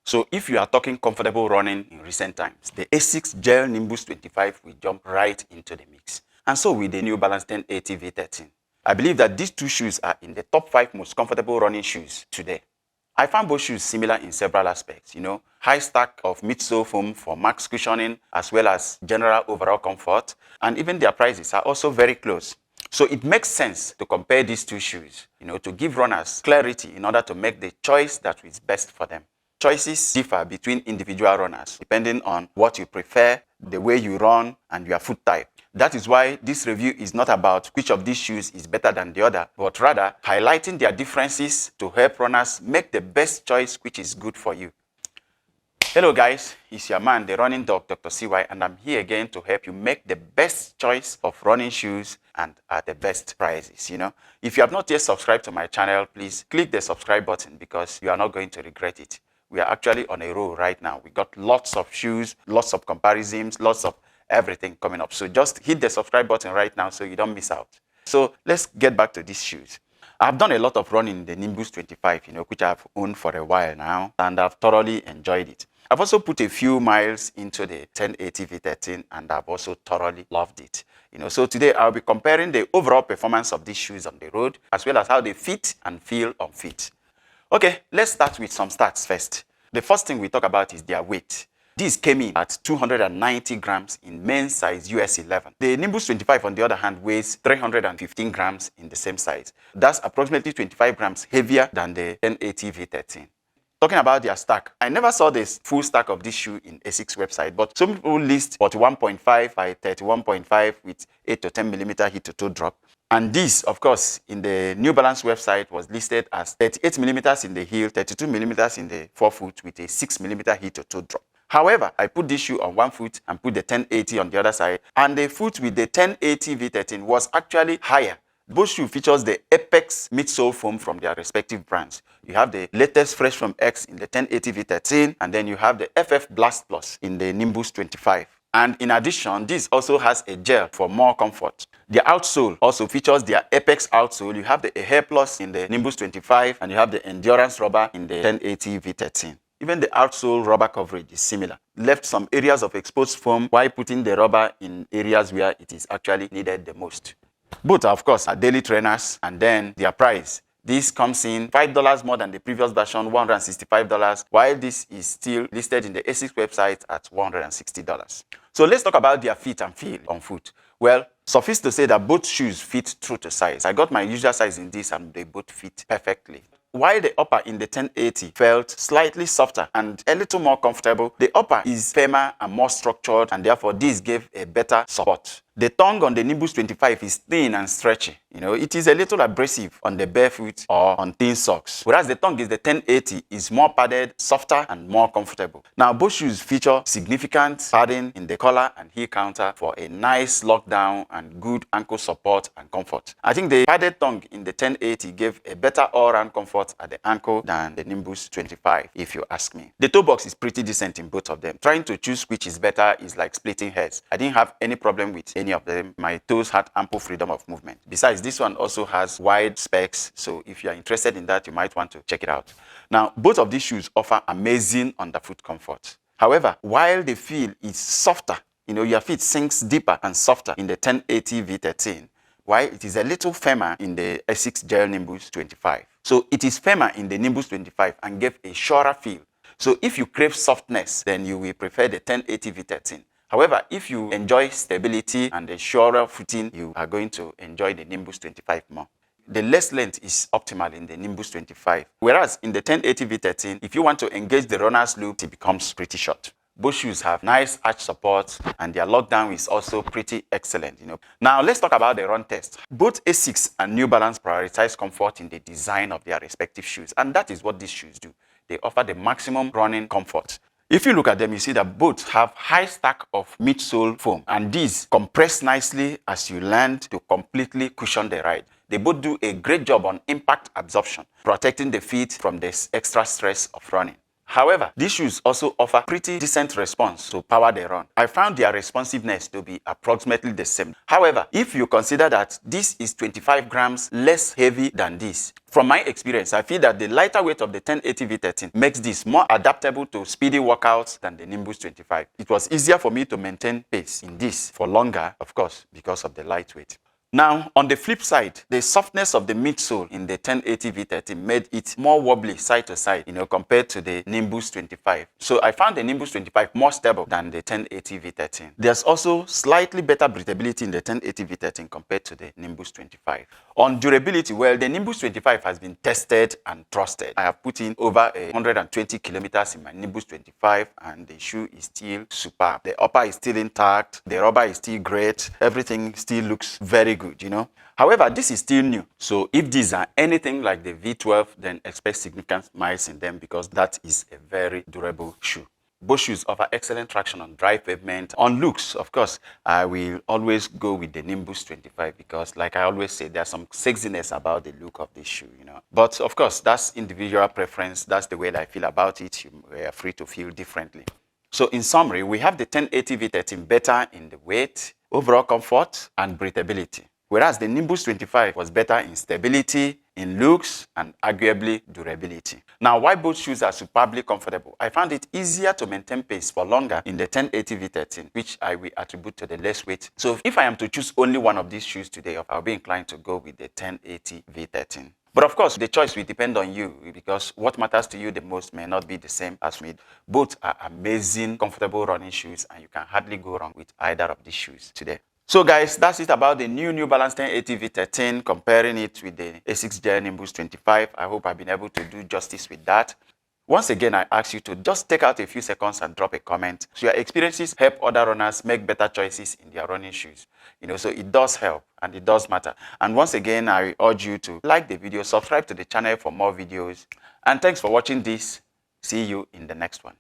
So if you are talking comfortable running in recent times, the Asics Gel Nimbus 25 will jump right into the mix. And so with the New Balance 1080 V13. I believe that these two shoes are in the top 5 most comfortable running shoes today. I found both shoes similar in several aspects, high stack of midsole foam for max cushioning as well as general overall comfort, and even their prices are also very close. So it makes sense to compare these two shoes, to give runners clarity in order to make the choice that is best for them. Choices differ between individual runners depending on what you prefer, the way you run, and your foot type. That is why this review is not about which of these shoes is better than the other, but rather highlighting their differences to help runners make the best choice which is good for you. Hello guys, it's your man, the running dog, Dr. CY, and I'm here again to help you make the best choice of running shoes and at the best prices, If you have not yet subscribed to my channel, please click the subscribe button because you are not going to regret it. We are actually on a roll right now. We got lots of shoes, lots of comparisons, lots of everything coming up. So just hit the subscribe button right now so you don't miss out. So let's get back to these shoes. I've done a lot of running in the Nimbus 25, which I've owned for a while now, and I've thoroughly enjoyed it. I've also put a few miles into the 1080 V13, and I've also thoroughly loved it. So today I'll be comparing the overall performance of these shoes on the road, as well as how they fit and feel on feet. Okay, let's start with some stats first. The first thing we talk about is their weight. These came in at 290 grams in men's size US 11. The Nimbus 25, on the other hand, weighs 315 grams in the same size. That's approximately 25 grams heavier than the 1080 V13. Talking about their stack, I never saw this full stack of this shoe in Asics website, but some people list 41.5 by 31.5 with 8 to 10 millimeter heel to toe drop. And this, of course, in the New Balance website was listed as 38 millimeters in the heel, 32 millimeters in the forefoot with a 6 millimeter heel to toe drop. However, I put this shoe on one foot and put the 1080 on the other side, and the foot with the 1080 V13 was actually higher. Both shoe features the Apex midsole foam from their respective brands. You have the latest Fresh Foam X in the 1080 V13, and then you have the FF Blast Plus in the Nimbus 25. And in addition, this also has a gel for more comfort. The outsole also features their Apex outsole. You have the Hair Plus in the Nimbus 25, and you have the Endurance rubber in the 1080 V13. Even the outsole rubber coverage is similar. Left some areas of exposed foam while putting the rubber in areas where it is actually needed the most. Both, of course, are daily trainers, and then their price. This comes in $5 more than the previous version, $165, while this is still listed in the Asics website at $160. So let's talk about their fit and feel on foot. Well, suffice to say that both shoes fit true to size. I got my usual size in this and they both fit perfectly. While the upper in the 1080 felt slightly softer and a little more comfortable, the upper is firmer and more structured, and therefore this gave a better support. The tongue on the Nimbus 25 is thin and stretchy. It is a little abrasive on the barefoot or on thin socks. Whereas the tongue is the 1080 is more padded, softer, and more comfortable. Now, both shoes feature significant padding in the collar and heel counter for a nice lockdown and good ankle support and comfort. I think the padded tongue in the 1080 gave a better all-round comfort at the ankle than the Nimbus 25, if you ask me. The toe box is pretty decent in both of them. Trying to choose which is better is like splitting hairs. I didn't have any problem with any of them. My toes had ample freedom of movement. Besides, this one also has wide specs, so if you are interested in that, you might want to check it out. Now, both of these shoes offer amazing underfoot comfort. However, while the feel is softer, your feet sinks deeper and softer in the 1080 V13, while it is a little firmer in the Asics Gel Nimbus 25. So it is firmer in the Nimbus 25 and gave a surer feel. So if you crave softness, then you will prefer the 1080 V13. However, if you enjoy stability and a surer footing, you are going to enjoy the Nimbus 25 more. The lace length is optimal in the Nimbus 25, whereas in the 1080 V13, if you want to engage the runner's loop, it becomes pretty short. Both shoes have nice arch support, and their lockdown is also pretty excellent. Now, let's talk about the run test. Both Asics and New Balance prioritize comfort in the design of their respective shoes, and that is what these shoes do. They offer the maximum running comfort. If you look at them, you see that both have high stack of midsole foam, and these compress nicely as you land to completely cushion the ride. They both do a great job on impact absorption, protecting the feet from this extra stress of running. However, these shoes also offer pretty decent response to power the run. I found their responsiveness to be approximately the same. However, if you consider that this is 25 grams less heavy than this, from my experience, I feel that the lighter weight of the 1080 V13 makes this more adaptable to speedy workouts than the Nimbus 25. It was easier for me to maintain pace in this for longer, of course, because of the lightweight. Now, on the flip side, the softness of the midsole in the 1080 V13 made it more wobbly side to side, compared to the Nimbus 25. So I found the Nimbus 25 more stable than the 1080 V13. There's also slightly better breathability in the 1080 V13 compared to the Nimbus 25. On durability, well, the Nimbus 25 has been tested and trusted. I have put in over 120 kilometers in my Nimbus 25 and the shoe is still superb. The upper is still intact, the rubber is still great, everything still looks very good. However, this is still new. So if these are anything like the V12, then expect significant miles in them because that is a very durable shoe. Both shoes offer excellent traction on dry pavement. On looks, of course, I will always go with the Nimbus 25 because, like I always say, there's some sexiness about the look of this shoe, But of course, that's individual preference. That's the way that I feel about it. You are free to feel differently. So in summary, we have the 1080 V13 better in the weight, overall comfort, and breathability. Whereas the Nimbus 25 was better in stability, in looks, and arguably durability. Now, why both shoes are superbly comfortable? I found it easier to maintain pace for longer in the 1080 V13, which I will attribute to the less weight. So if I am to choose only one of these shoes today, I'll be inclined to go with the 1080 V13. But of course, the choice will depend on you because what matters to you the most may not be the same as me. Both are amazing, comfortable running shoes, and you can hardly go wrong with either of these shoes today. So guys, that's it about the New Balance 1080 V13, comparing it with the Asics Gel Nimbus 25. I hope I've been able to do justice with that. Once again, I ask you to just take out a few seconds and drop a comment so your experiences help other runners make better choices in their running shoes. So it does help and it does matter. And once again, I urge you to like the video, subscribe to the channel for more videos. And thanks for watching this. See you in the next one.